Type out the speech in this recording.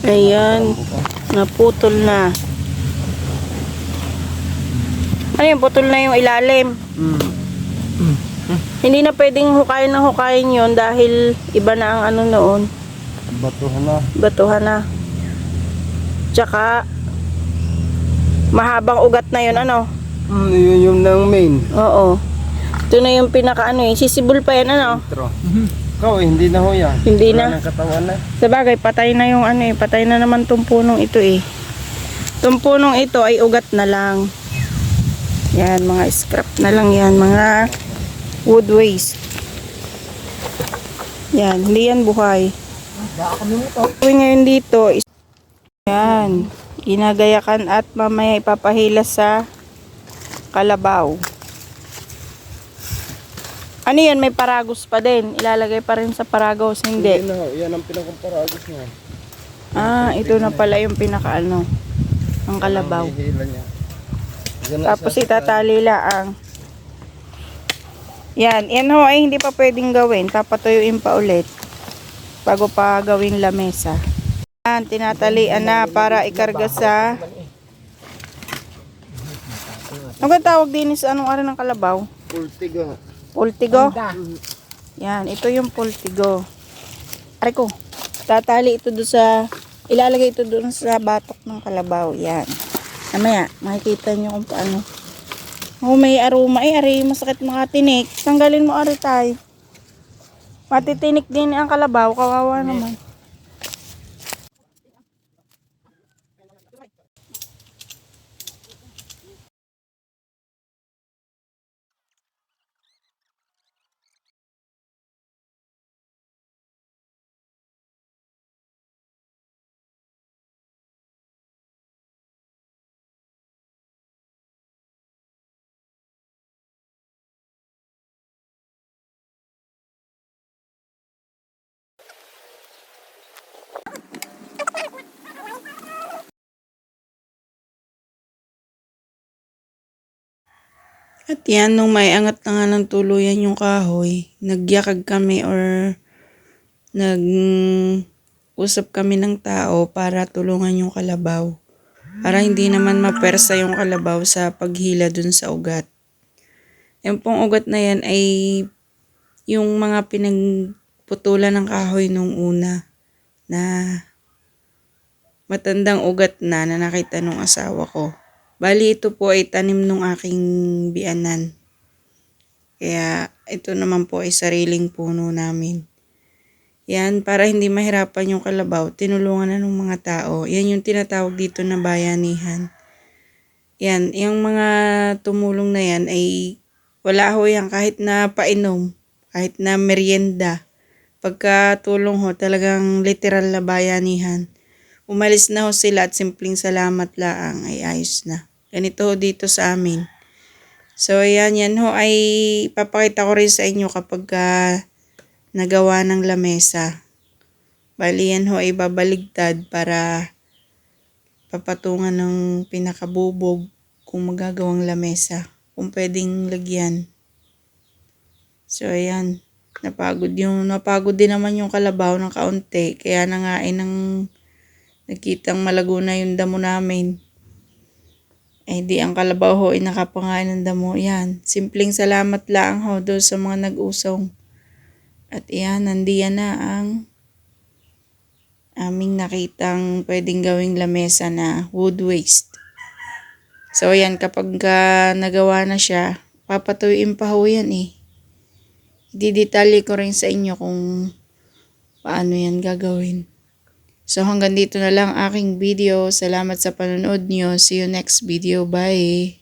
Ayan, naputol na. Ano yung putol na yung ilalim? Hindi na pwedeng hukayin yon dahil iba na ang ano noon. Batuhan na. Batuhan na. Tsaka, mahabang ugat na yun, ano? Yun yung ng main. Oo. Ito na yung pinaka ano eh. Sisibol pa yan, ano? Intro. Ikaw hindi na ho yan. Hindi na. Wala ng katawan na. Sabagay, patay na yung ano eh. Patay na naman tong punong ito eh. Tong punong ito ay ugat na lang. Yan, mga scrap na lang yan. Mga wood waste. Yan, hindi yan buhay. Ngayon dito is yan, ginagayakan at mamaya ipapahila sa kalabaw. Ano yan, may paragos pa din. Ilalagay pa rin sa paragos, hindi. Hindi na ho. Yan ang pinakaparagus niya. Ah, ito na pala yung pinaka ano, ang kalabaw. Ang hihila niya. Yan na Tapos siya. itatali laang. Yan ho ay hindi pa pwedeng gawin. Papatuyuin pa ulit. Bago pa gawing lamesa. Yan, tinatalian na para ikarga sa... Ano ang tawag din sa anong araw ng kalabaw? Pultigo. Pultigo? Yan, ito yung pultigo. Aray ko, tatali ito doon sa... Ilalagay ito doon sa batok ng kalabaw. Yan. Namaya, makikita nyo kung paano. Oh, may aroma. Ay, aray, masakit mga tinik. Tanggalin mo, aray tayo. Matitinik din ang kalabaw. Kawawa naman. At yan, nung may angat na nga ng tuluyan yung kahoy, nagyakag kami or nag-usap kami ng tao para tulungan yung kalabaw. Para hindi naman mapersa yung kalabaw sa paghila dun sa ugat. Yung pong ugat na yan ay yung mga pinagputulan ng kahoy nung una na matandang ugat na nakita nung asawa ko. Bali, ito po ay tanim nung aking biyanan. Kaya, ito naman po ay sariling puno namin. Yan, para hindi mahirapan yung kalabaw, tinulungan na ng mga tao. Yan yung tinatawag dito na bayanihan. Yan, yung mga tumulong na yan ay wala ho yan kahit na painom, kahit na merienda. Pagkatulong ho, talagang literal na bayanihan. Umalis na ho sila at simpleng salamat laang ay ayos na. Ganito ho dito sa amin. So, yan ho ay papakita ko rin sa inyo kapag nagawa ng lamesa. Bali yan ho ay babaligtad para papatungan ng pinakabubog kung magagawang lamesa. Kung pwedeng lagyan. So, ayan. Napagod din naman yung kalabaw ng kaunti. Kaya na nga ay nakitang malago na yung damo namin. Eh di ang kalabaw ho ay nakapangain ng damo. Yan. Simpleng salamat lang ho doon sa mga nag-usong. At yan, nandiyan na ang aming nakitang pwedeng gawing lamesa na wood waste. So yan, kapag nagawa na siya, papatuyuin pa ho yan eh. Didetalye ko rin sa inyo kung paano yan gagawin. So hanggang dito na lang aking video. Salamat sa panonood nyo. See you next video. Bye!